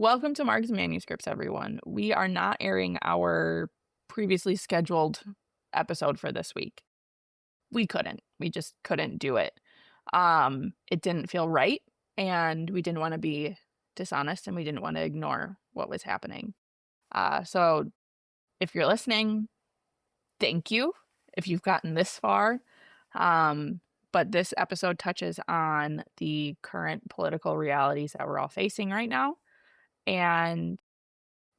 Welcome to Mark's Manuscripts, everyone. We are not airing our previously scheduled episode for this week. We couldn't. We just couldn't do it. It didn't feel right, and we didn't want to be dishonest, and we didn't want to ignore what was happening. So if you're listening, thank you if you've gotten this far. But this episode touches on the current political realities that we're all facing right now. And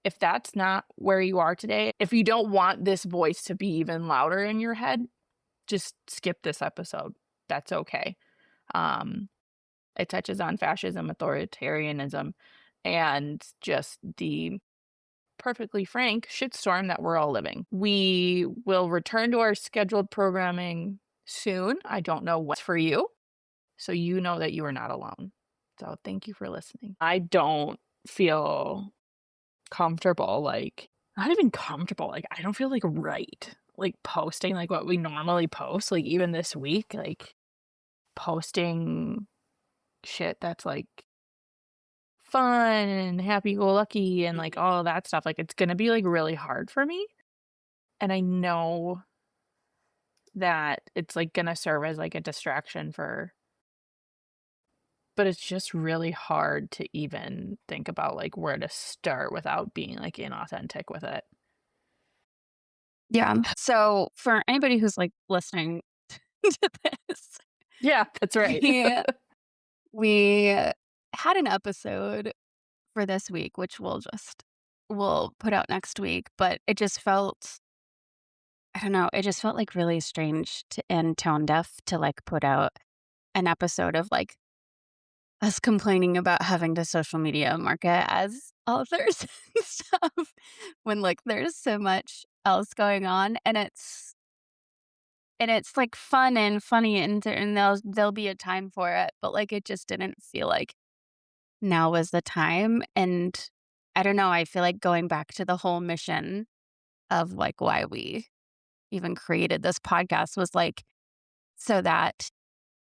if that's not where you are today, if you don't want this voice to be even louder in your head, just skip this episode. That's okay. It touches on fascism, authoritarianism, and just the perfectly frank shitstorm that we're all living. We will return to our scheduled programming soon. I don't know what's for you, so you know that you are not alone. So thank you for listening. I don't feel comfortable, not even comfortable, I don't feel right posting what we normally post, even this week, posting shit that's fun and happy-go-lucky and all of that stuff. It's gonna be really hard for me, and I know that it's gonna serve as a distraction but it's just really hard to even think about where to start without being inauthentic with it. Yeah. So for anybody who's listening to this, Yeah, that's right. we had an episode for this week, which we'll put out next week, but it just felt, I don't know, it just felt really strange and tone deaf to put out an episode of us complaining about having to social media market as authors and stuff when there's so much else going on, and it's fun and funny, and there'll be a time for it, but it just didn't feel like now was the time. And I don't know, I feel like going back to the whole mission of why we even created this podcast was so that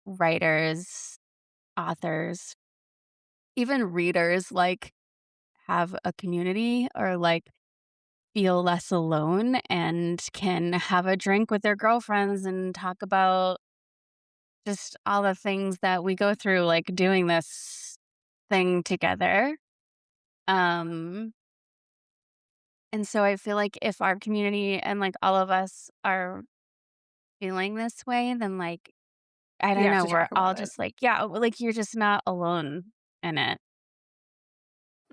writers, authors, even readers have a community, or feel less alone and can have a drink with their girlfriends and talk about just all the things that we go through, doing this thing together. Um, and so I feel like if our community and all of us are feeling this way, then I We don't have know, to we're talk all about it. just yeah, you're just not alone in it.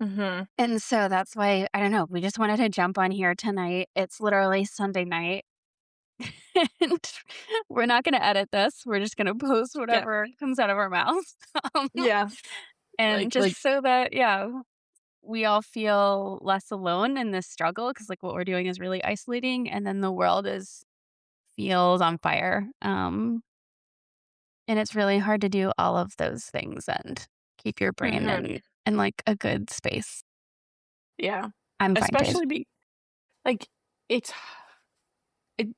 Mhm. And so that's why, I don't know, we just wanted to jump on here tonight. It's literally Sunday night. And we're not gonna edit this. We're just gonna post Yeah. whatever comes out of our mouths. Um, Yeah. and Like just like so that, yeah, we all feel less alone in this struggle, because what we're doing is really isolating, and then the world feels on fire. And it's really hard to do all of those things and keep your brain Mhm. in a good space. Yeah. I'm fine, Dave. Especially like, it's it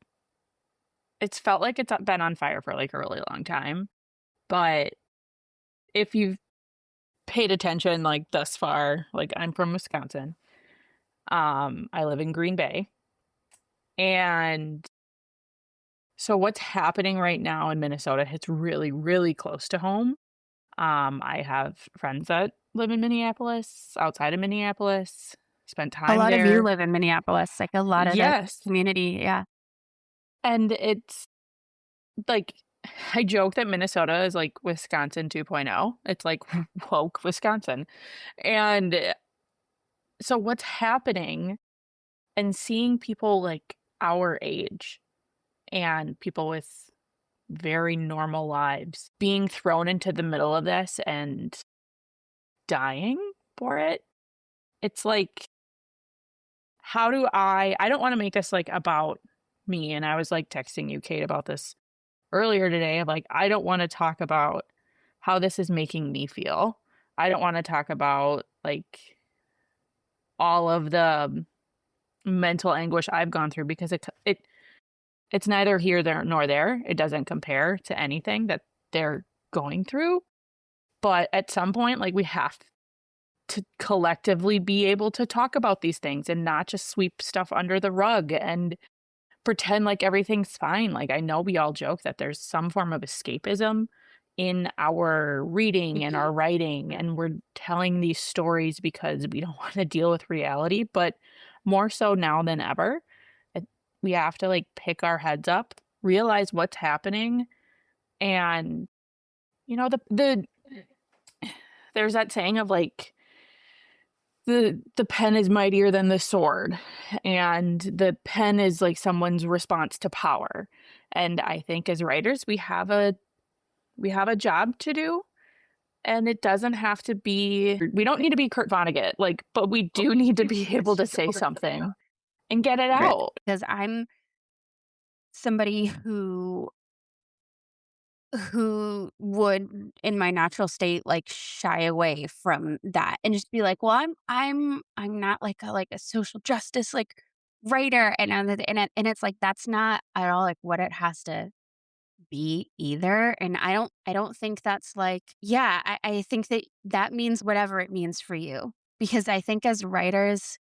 it's felt like it's been on fire for, a really long time, but if you've paid attention, thus far, I'm from Wisconsin. I live in Green Bay, and so what's happening right now in Minnesota hits really, really close to home. I have friends that live in Minneapolis, outside of Minneapolis, spent A time lot of you there. live in Minneapolis, a lot of the Yes. community, yeah. And it's like, I joke that Minnesota is like Wisconsin 2.0. It's like woke Wisconsin. And so what's happening and seeing people our age and people with very normal lives being thrown into the middle of this and dying for it. It's how do I don't want to make this about me. And I was texting you, Kate, about this earlier today of I don't want to talk about how this is making me feel. I don't want to talk about all of the mental anguish I've gone through, because it's neither here there nor there. It doesn't compare to anything that they're going through. But at some point, we have to collectively be able to talk about these things and not just sweep stuff under the rug and pretend like everything's fine. Like, I know we all joke that there's some form of escapism in our reading and Mhm. our writing, and we're telling these stories because we don't want to deal with reality. But more so now than ever, it, we have to like pick our heads up, realize what's happening, and the there's that saying of like the pen is mightier than the sword, and the pen is like someone's response to power. And I think as writers we have a job to do, and it doesn't have to be, we don't need to be Kurt Vonnegut, like, but we do need to be able to say something and get it Right. out. Because I'm somebody who would in my natural state like shy away from that and just be like, well, I'm not like a social justice like writer, and it's like that's not at all like what it has to be either. And I don't think that's like, yeah, I think that that means whatever it means for you, because I think as writers,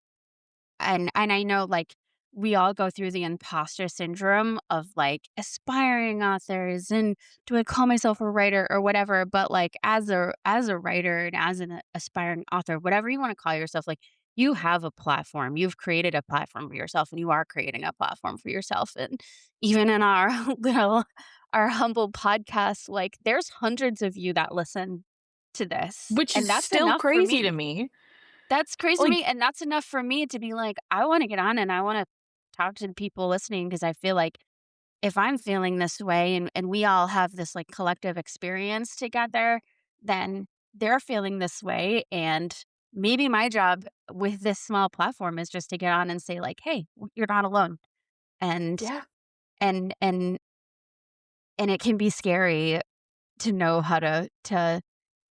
and I know, like, we all go through the imposter syndrome of, like, aspiring authors and, "Do I call myself a writer?" or whatever, but, like, as a writer and as an aspiring author, whatever you wanna call yourself, like, you have a platform. You've created a platform for yourself, and you are creating a platform for yourself, and even in our little our humble podcast, like, there's hundreds of you that listen to this, Which is and that's still enough for crazy to me. me. That's crazy to Like, me, and that's enough for me to be like, I wanna get on and I wanna talk to the people listening, because I feel like if I'm feeling this way and we all have this, like, collective experience together, then they're feeling this way, and maybe my job with this small platform is just to get on and say like, "Hey, you're not alone." And yeah. and and and it can be scary to know how to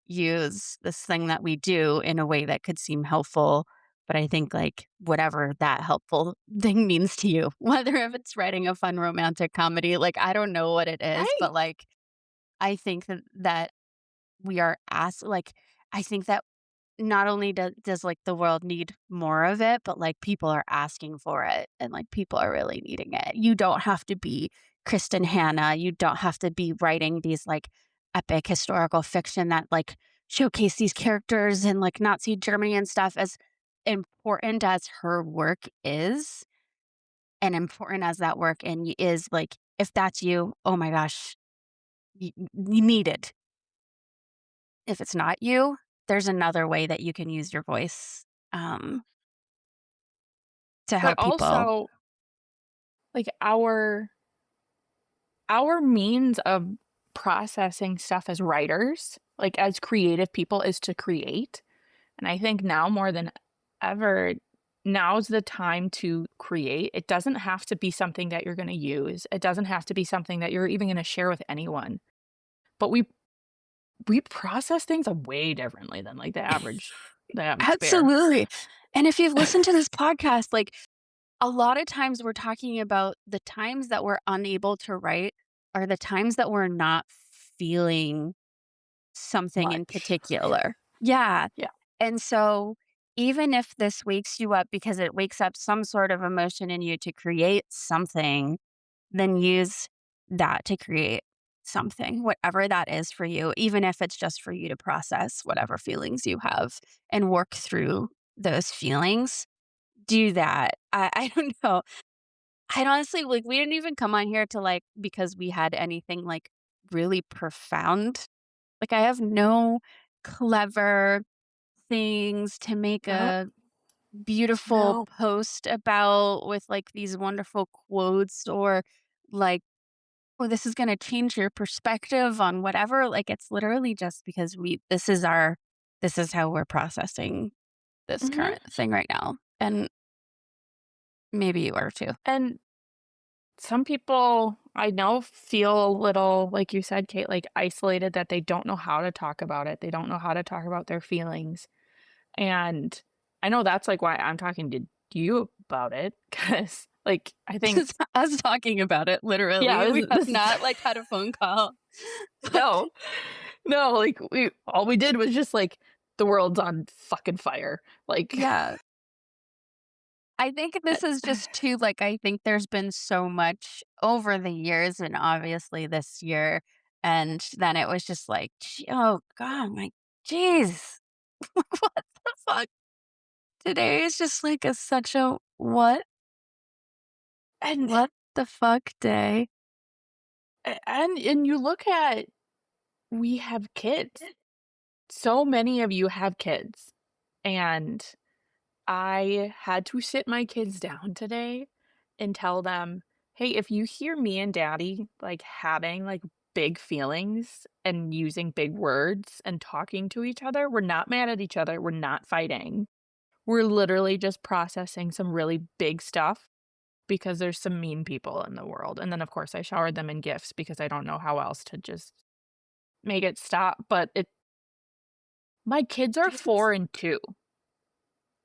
use this thing that we do in a way that could seem helpful. But I think like whatever that helpful thing means to you, whether if it's writing a fun romantic comedy, like I don't know what it is, Right. but like I think that we are asked, like, I think that not only does like the world need more of it, but like people are asking for it, and like people are really needing it. You don't have to be Kristen Hanna. You don't have to be writing these like epic historical fiction that like showcase these characters in like Nazi Germany and stuff. As important as her work is, and important as that work and is, like, if that's you, oh my gosh, you need it. If it's not you, there's another way that you can use your voice, um, to But help people. also, like, our means of processing stuff as writers, like as creative people, is to create. And I think now more than ever, now's the time to create. It doesn't have to be something that you're going to use. It doesn't have to be something that you're even going to share with anyone. But we process things way differently than like the average bear. Absolutely. And if you've listened to this podcast, like, a lot of times we're talking about the times that we're unable to write are the times that we're not feeling something in Much. particular. Yeah. Yeah. And so even if this wakes you up because it wakes up some sort of emotion in you to create something, then use that to create something, whatever that is for you, even if it's just for you to process whatever feelings you have and work through those feelings. Do that. I don't know. I honestly like we didn't even come on here to like because we had anything like really profound. Like I have no clever things to make Uh, a beautiful no. post about with like these wonderful quotes or like, oh, this is going to change your perspective on whatever. Like it's literally just because this is how we're processing this Mhm. current thing right now. And maybe you are too. And some people I know feel a little, like you said, Kate, like isolated, that they don't know how to talk about it. They don't know how to talk about their feelings. And I know that's like why I'm talking to you about it, because like I think, Just us talking about it, yeah, literally. this, We is- have this is not like had a phone call. But no, no, like we all we did was just like the world's on fucking fire. Like, Yeah. I think this is just too like, I think there's been so much over the years and obviously this year, and then it was just like, "Oh god, my jeez. What the fuck?" Today is just like a such a and what the fuck day. and you look at, we have kids. So many of you have kids, and I had to sit my kids down today and tell them, "Hey, if you hear me and daddy, like, having, like, big feelings and using big words and talking to each other, we're not mad at each other, we're not fighting. We're literally just processing some really big stuff because there's some mean people in the world." And then, of course, I showered them in gifts because I don't know how else to just make it stop, but it my kids are 4 and 2,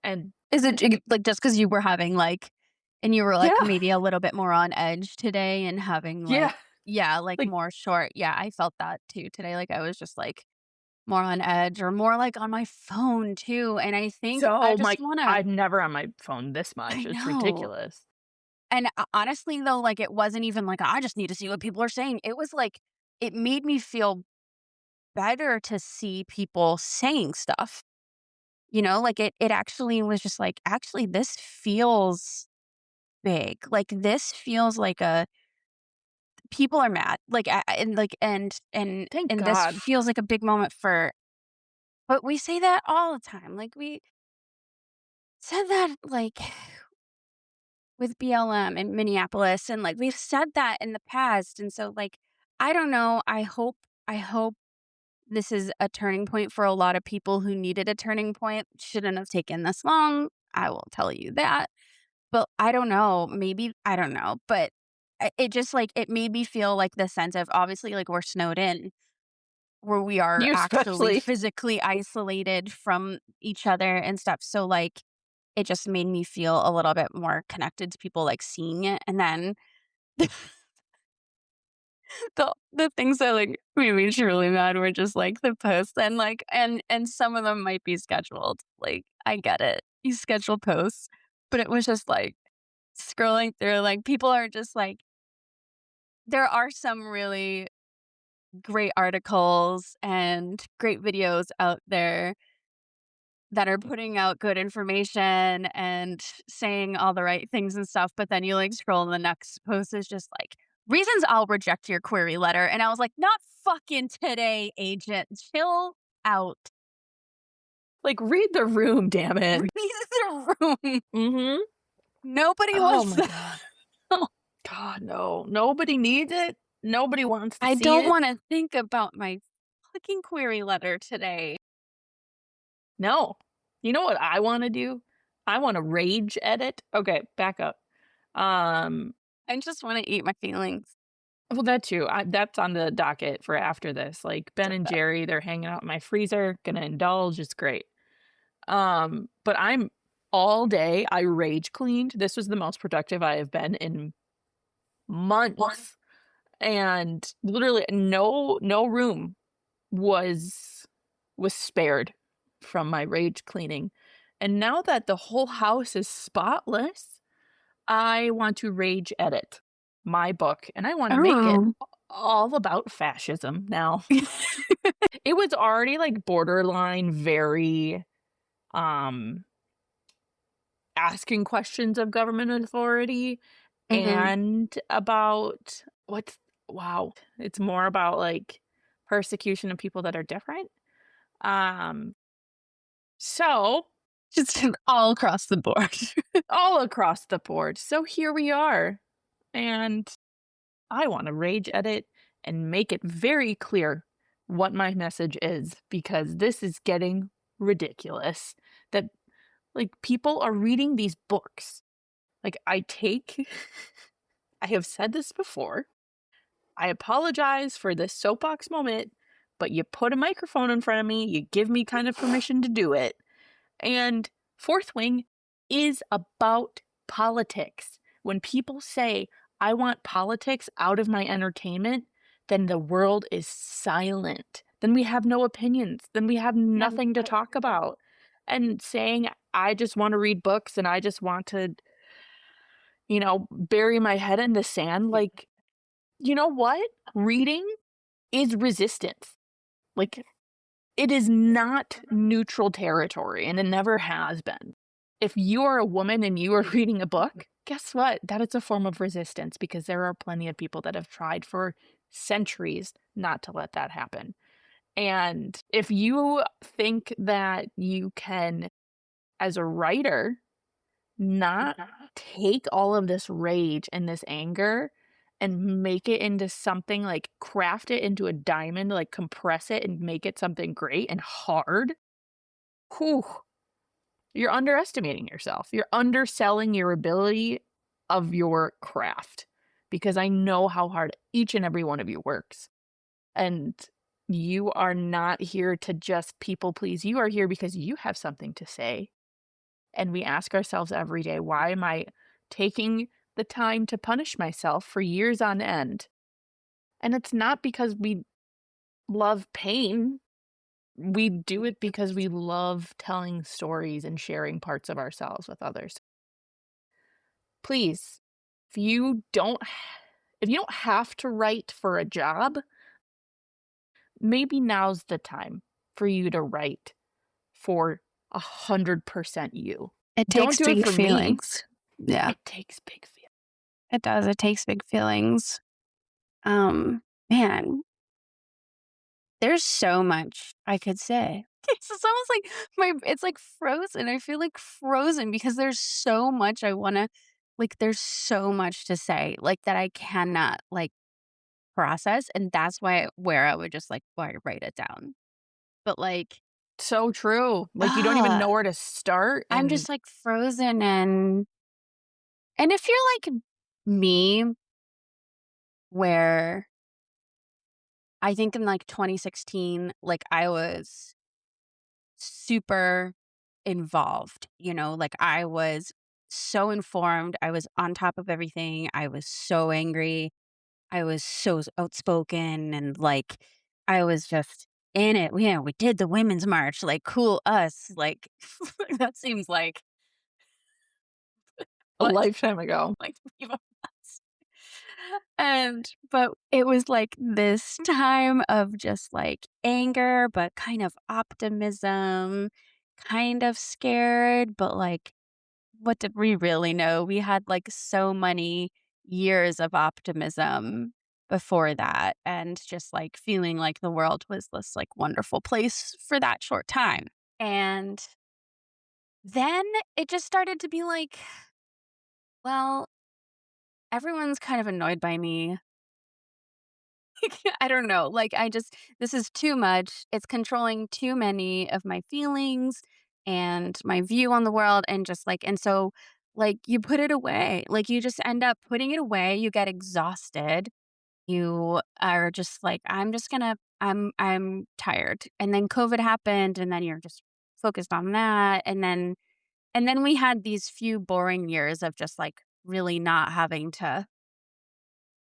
and Is it like, just because you were having, like and you were, like, yeah, maybe a little bit more on edge today and having, like yeah, yeah, like, like, more short yeah, I felt that too today, like, I was just, like, more on edge or more, like, on my phone too, and I think I so just my wanna I'm never on my phone this I much, it's know. ridiculous. And, honestly, though, like, it wasn't even like, "I just need to see what people are saying." It was like, it made me feel better to see people saying stuff, you know? Like, it actually was just like, "Actually, this feels big." Like, this feels like a people are mad. Like, and, like, Thank and this God. feels like a big moment for but we say that all the time. Like, we said that, like, with BLM in Minneapolis, and, like, we've said that in the past, and so, like, I don't know, I hope this is a turning point for a lot of people who needed a turning point. Shouldn't have taken this long, I will tell you that, but I don't know, maybe I don't know, but it just, like, it made me feel like the sense of obviously, like, we're snowed in, where we are You actually especially. physically isolated from each other and stuff, so, like, it just made me feel a little bit more connected to people, like, seeing it, and then the things that, like, made me truly mad were just, like, the posts and, like and some of them might be scheduled, like, I get it. You schedule posts, but it was just, like, scrolling through, like, people are just, like there are some really great articles and great videos out there that are putting out good information and saying all the right things and stuff, but then you, like, scroll and the next post is just like, "Reasons I'll reject your query letter," and I was like, "Not fucking today, agent. Chill out. Like, read the room, damn it. Read the room. Mhm. Nobody Oh wants my that." god. God, no. Nobody needs it. Nobody wants to I see don't it. wanna think about my fucking query letter today. No. You know what I wanna do? I wanna rage edit. Okay, back up. Um, I just wanna eat my feelings. well, that too. That's on the docket for after this. Like, Ben and Jerry, they're hanging out in my freezer, gonna indulge, it's great. But I'm all day, I rage cleaned. This was the most productive I have been in months, and literally no room was spared from my rage cleaning. And now that the whole house is spotless, I want to rage edit my book, and I wanna make it Oh. all about fascism now. It was already, like, borderline very, um, asking questions of government authority Mhm. and about what's wow, it's more about, like, persecution of people that are different. Um, so Just all across the board. all across the board. So here we are, and I wanna rage edit and make it very clear what my message is because this is getting ridiculous that, like, people are reading these books. Like, I have said this before, I apologize for this soapbox moment, but you put a microphone in front of me, you give me kind of permission to do it, and Fourth Wing is about politics. When people say, "I want politics out of my entertainment," then the world is silent. then we have no opinions, then we have Yeah. nothing to talk about. And saying, "I just wanna read books and I just want to, bury my head in the sand," like, you know what? Reading is resistance. Like, it is not neutral territory, and it never has been. If you are a woman and you are reading a book, guess what? That is a form of resistance because there are plenty of people that have tried for centuries not to let that happen. And if you think that you can, as a writer, not take all of this rage and this anger and make it into something, like, craft it into a diamond, like, compress it and make it something great and hard, whew, you're underestimating yourself. You're underselling your ability of your craft because I know how hard each and every one of you works. And you are not here to just people please. You are here because you have something to say. And we ask ourselves every day, why am I taking the time to punish myself for years on end? And it's not because we love pain. We do it because we love telling stories and sharing parts of ourselves with others. Please, if you don't if you don't have to write for a job, maybe now's the time for you to write for 100% you. It Don't takes do it big for me. feelings. Yeah, It takes big feelings. it does. It takes big feelings. Man, there's so much I could say. It's almost like it's like frozen. I feel like frozen because there's so much I wanna there's so much to say, like, that I cannot, process, and that's where I would just, write it down. But, So true. Like, you don't even ah, know where to start, I'm and just, frozen and if you're like me, where I think in, 2016, I was super involved, I was so informed, I was on top of everything, I was so angry, I was so outspoken, and, I was just in it. Yeah, we did the women's march, cool us, that seems like a what? lifetime ago. Viva us. But it was, this time of just, anger, but kind of optimism, kind of scared, but, what did we really know? We had, so many years of optimism before that and just, feeling like the world was this, wonderful place for that short time. And then it just started to be like, well, everyone's kind of annoyed by me. I don't know. This is too much. It's controlling too many of my feelings and my view on the world. And and so, you put it away. You just end up putting it away. You get exhausted. You are just I'm just gonna, I'm tired. And then COVID happened. And then you're just focused on that. And then we had these few boring years of just really not having to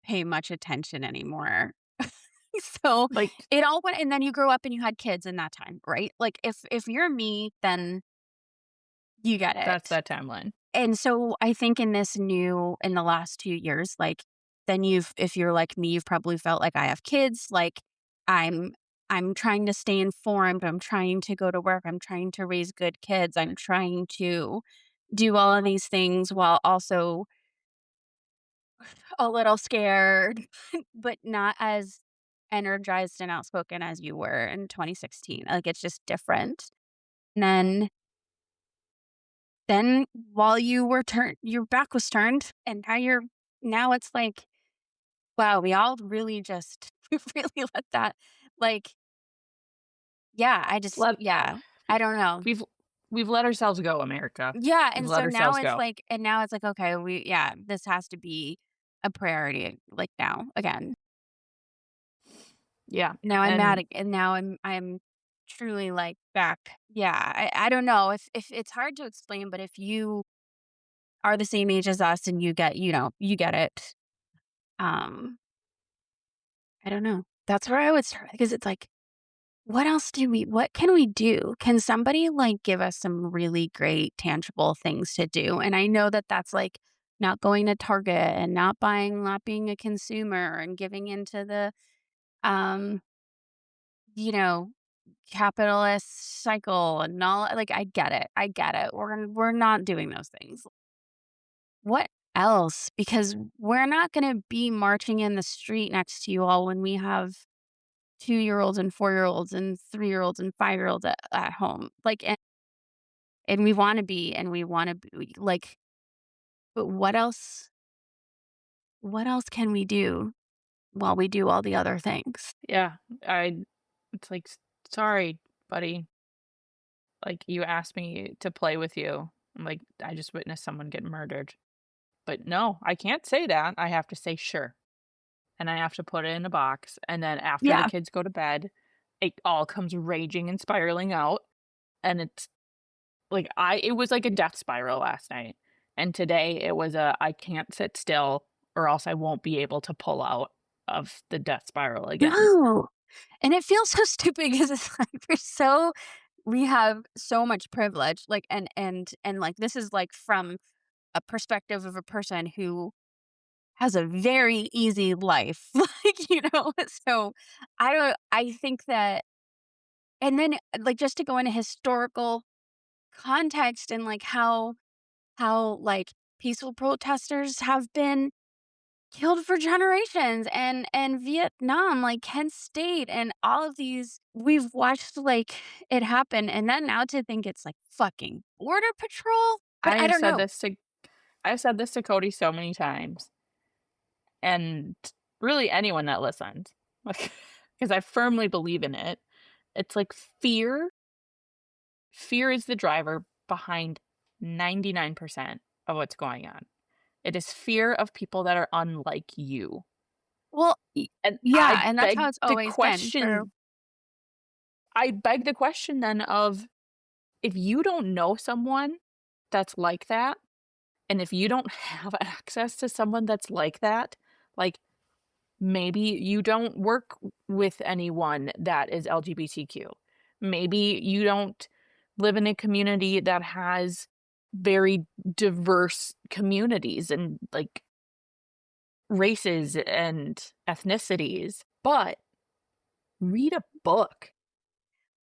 pay much attention anymore. So, Like, it all went and then you grow up and you had kids in that time, right? If you're me, then you get that's it. that timeline. And so, I think in the last 2 years, then if you're like me, you've probably felt like I have kids, I'm I'm trying to stay informed, I'm trying to go to work, I'm trying to raise good kids, I'm trying to do all of these things while also a little scared, but not as energized and outspoken as you were in 2016. It's just different. And then while your back was turned, and now it's wow, we all really just we really let that, like, yeah, Let I don't know. we've we've let ourselves go, America. Yeah, We've and let so now ourselves it's go. okay, this has to be a priority, now again. Yeah, Now I'm mad and ag and now I'm truly, back. Yeah, I don't know if it's hard to explain, but if you are the same age as us and you get it, um, I don't know. That's where I would start because it's what can we do? Can somebody, like, give us some really great tangible things to do? And I know that that's, like, not going to Target and not being a consumer and giving into the, um, you know, capitalist cycle and all like, I get it, I get it. We're not doing those things. What else? Because we're not gonna be marching in the street next to you all when we have two-year-olds and four-year-olds and three-year-olds and five-year-olds at home. Like, and we wanna be like, but what else can we do while we do all the other things? Yeah, I it's like, Sorry, buddy." Like, you asked me to play with you. I'm like, I just witnessed someone get murdered. But no, I can't say that. I have to say sure. And I have to put it in a box. And then after the Yeah. kids go to bed, it all comes raging and spiraling out. And it's like it was like a death spiral last night. And today it was a I can't sit still or else I won't be able to pull out of the death spiral again. No. And it feels so stupid because it's like we have so much privilege, like, and, like, this is, like, from a perspective of a person who has a very easy life, like, so I think that and then, like, just to go into historical context and, like, how, like, peaceful protesters have been killed for generations and Vietnam, like, Kent State and all of these we've watched, like, it happen, and then now to think it's, like, fucking border patrol? But I I have don't said know. this to I've said this to Cody so many times. And really anyone that listens, like, because I firmly believe in it. It's like fear is the driver behind 99% of what's going on. It is fear of people that are unlike you. Well, And yeah, and that's how it's always been for I beg the question then of if you don't know someone that's like that, and if you don't have access to someone that's like that, like maybe you don't work with anyone that is LGBTQ. Maybe you don't live in a community that has very diverse communities and like races and ethnicities, but read a book.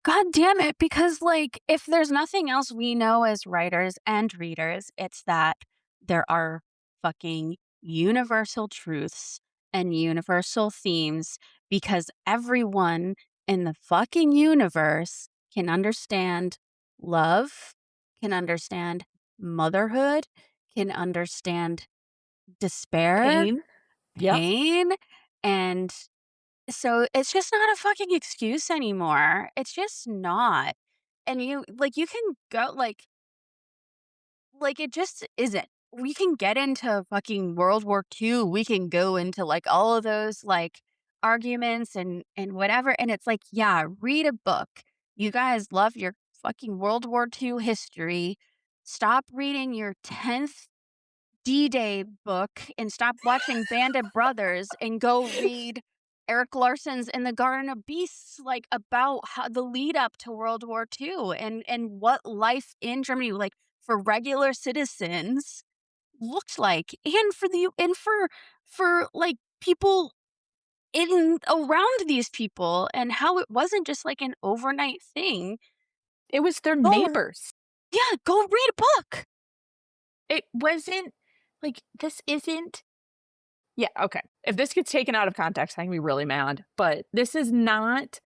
God damn it, because, like, if there's nothing else we know as writers and readers, it's that there are fucking universal truths and universal themes because everyone in the fucking universe can understand love, can understand motherhood, can understand despair, Pain. Yep. pain, and so it's just not a fucking excuse anymore. It's just not. And you can go it just isn't. We can get into fucking World War II. We can go into like all of those like arguments and whatever. And it's like, yeah, read a book. You guys love your fucking World War II history. Stop reading your 10th D-Day book and stop watching Band of Brothers and go read Eric Larson's In the Garden of Beasts, like, about how the lead up to World War II and what life in Germany, like, for regular citizens looked like, and like, people in around these people and how it wasn't just, like, an overnight thing. It was their Go neighbors. yeah, go read a book. It wasn't like this isn't yeah, okay. If this gets taken out of context, I can be really mad, but this is not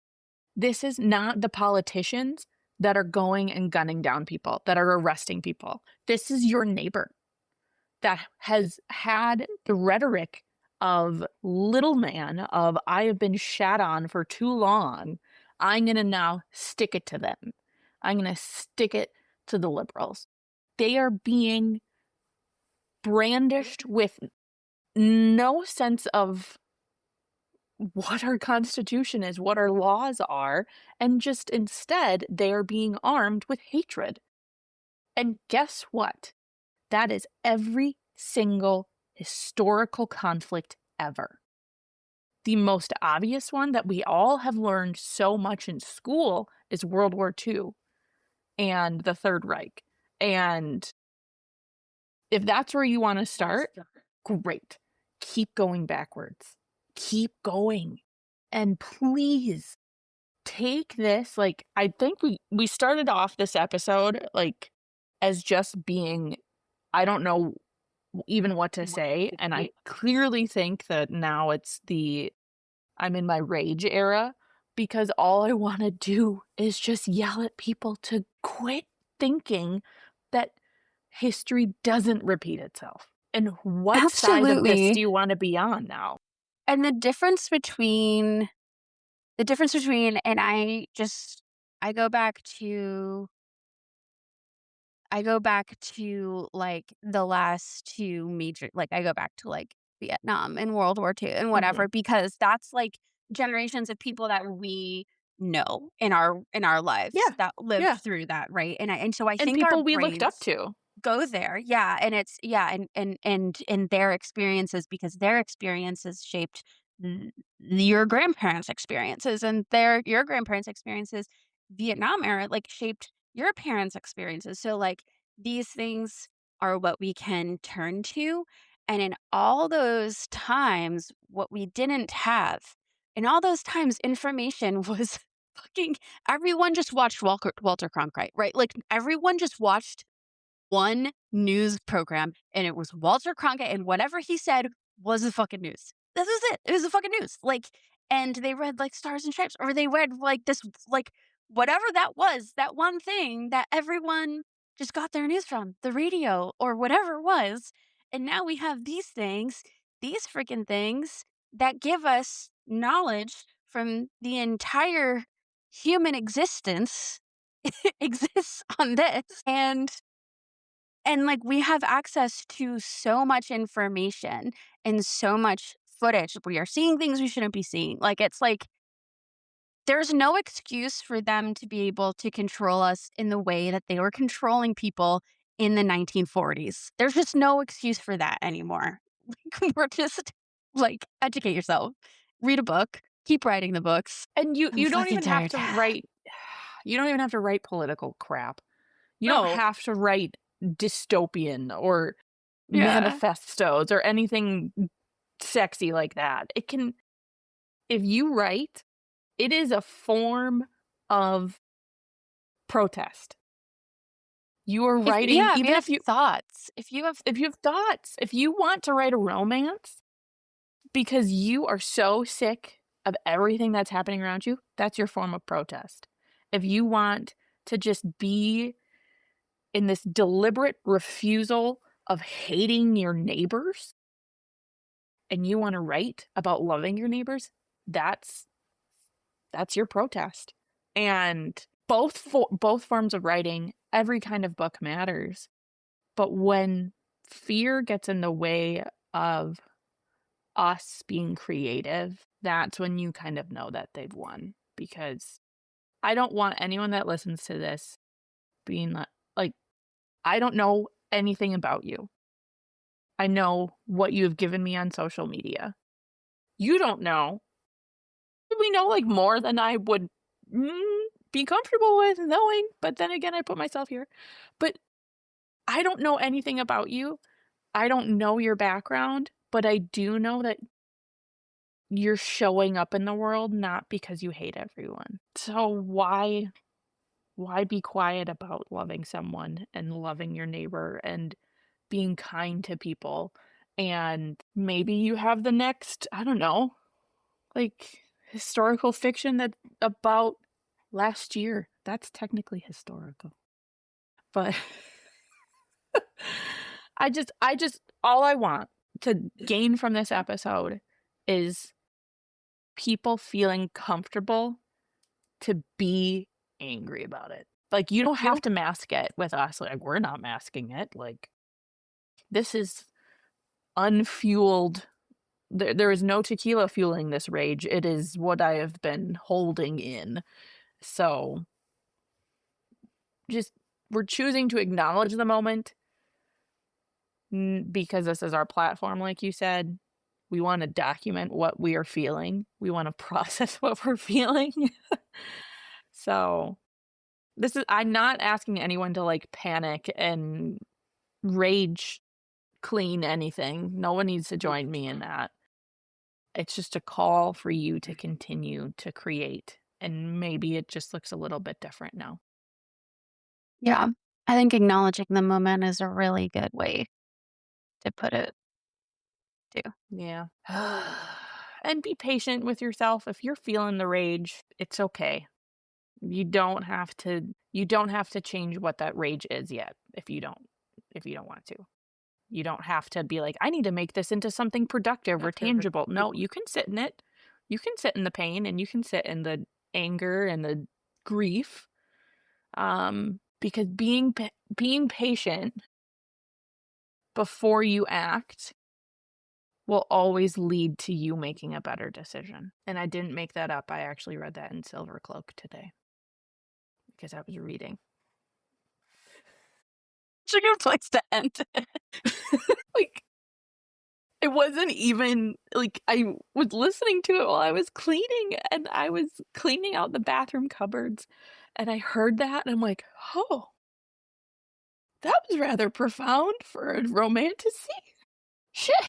the politicians that are going and gunning down people, that are arresting people. This is your neighbor that has had the rhetoric of little man, of I have been shat on for too long. I'm going to now stick it to them. I'm going to stick it to the liberals. They are being brandished with no sense of what our constitution is, what our laws are, and just instead they are being armed with hatred. And guess what? That is every single historical conflict ever. the most obvious one that we all have learned so much in school is World War II and the Third Reich. And if that's where you want to start, great. Keep going backwards. Keep going. And please take this, like, I think we started off this episode like as just being, I don't know even what to say, and I clearly think that now it's the I'm in my rage era, because all I want to do is just yell at people to quit thinking that history doesn't repeat itself. And what side of this do Absolutely. you want to be on now? And the difference between and I go back to like the last two major, like I go back to like Vietnam and World War II and Hmm. whatever, because that's like generations of people that we know in our lives Yeah, that lived yeah. through that, right? And so I And think our people we looked up brains to. go there. Yeah, and it's yeah, and their experiences, because their experiences shaped your grandparents' experiences, and your grandparents' experiences, Vietnam era, like shaped your parents' experiences. So like these things are what we can turn to, and in all those times, what we didn't have, in all those times, information was fucking everyone just watched Walter Cronkite, right? Like everyone just watched one news program, and it was Walter Cronkite, and whatever he said was the fucking news. This is it. It was the fucking news. Like, and they read like Stars and Stripes, or they read like this, like whatever that was, that one thing that everyone just got their news from, the radio or whatever it was. And now we have these freaking things that give us knowledge from the entire human existence exists on this. And, like, we have access to so much information and so much footage. We are seeing things we shouldn't be seeing. Like, it's like, there's no excuse for them to be able to control us in the way that they were controlling people in the 1940s. There's just no excuse for that anymore. Like, we're just like, educate yourself, read a book, keep writing the books. And you I'm you don't fucking even have tired. to write you don't even have to write political crap. You don't No. have to write dystopian or Yeah. manifestos or anything sexy like that. It can If you write, it is a form of protest. You are writing, If you even have thoughts, if you have if you have thoughts, if you want to write a romance because you are so sick of everything that's happening around you, that's your form of protest. If you want to just be in this deliberate refusal of hating your neighbors and you want to write about loving your neighbors, that's your protest. And both forms of writing, every kind of book matters. But when fear gets in the way of us being creative, that's when you kind of know that they've won. Because I don't want anyone that listens to this being like, I don't know anything about you. I know what you have given me on social media. You don't know. We know like more than I would be comfortable with knowing, but then again, I put myself here. But I don't know anything about you. I don't know your background, but I do know that you're showing up in the world not because you hate everyone. So why be quiet about loving someone and loving your neighbor and being kind to people? And maybe you have the next, I don't know, like historical fiction that about last year. That's technically historical. But I just all I want to gain from this episode is people feeling comfortable to be angry about it. Like you don't have you. to mask it with us. Like we're not masking it. Like this is unfueled. There is no tequila fueling this rage. It is what I have been holding in. So just we're choosing to acknowledge the moment because this is our platform, like you said. We want to document what we are feeling. We want to process what we're feeling. So, I'm not asking anyone to like panic and rage clean anything. No one needs to join me in that. It's just a call for you to continue to create. And maybe it just looks a little bit different now. Yeah. I think acknowledging the moment is a really good way to put it too. Yeah. And be patient with yourself. If you're feeling the rage, it's okay. You don't have to change what that rage is yet if you don't want to. You don't have to be like, I need to make this into something productive or tangible. No, you can sit in it. You can sit in the pain and you can sit in the anger and the grief. Because being patient before you act will always lead to you making a better decision. And I didn't make that up. I actually read that in Silver Cloak today because I was reading. It's a good place to end. Like, it wasn't even like I was listening to it while I was cleaning, and I was cleaning out the bathroom cupboards, and I heard that, and I'm like, oh, that was rather profound for a romantasy. Shit.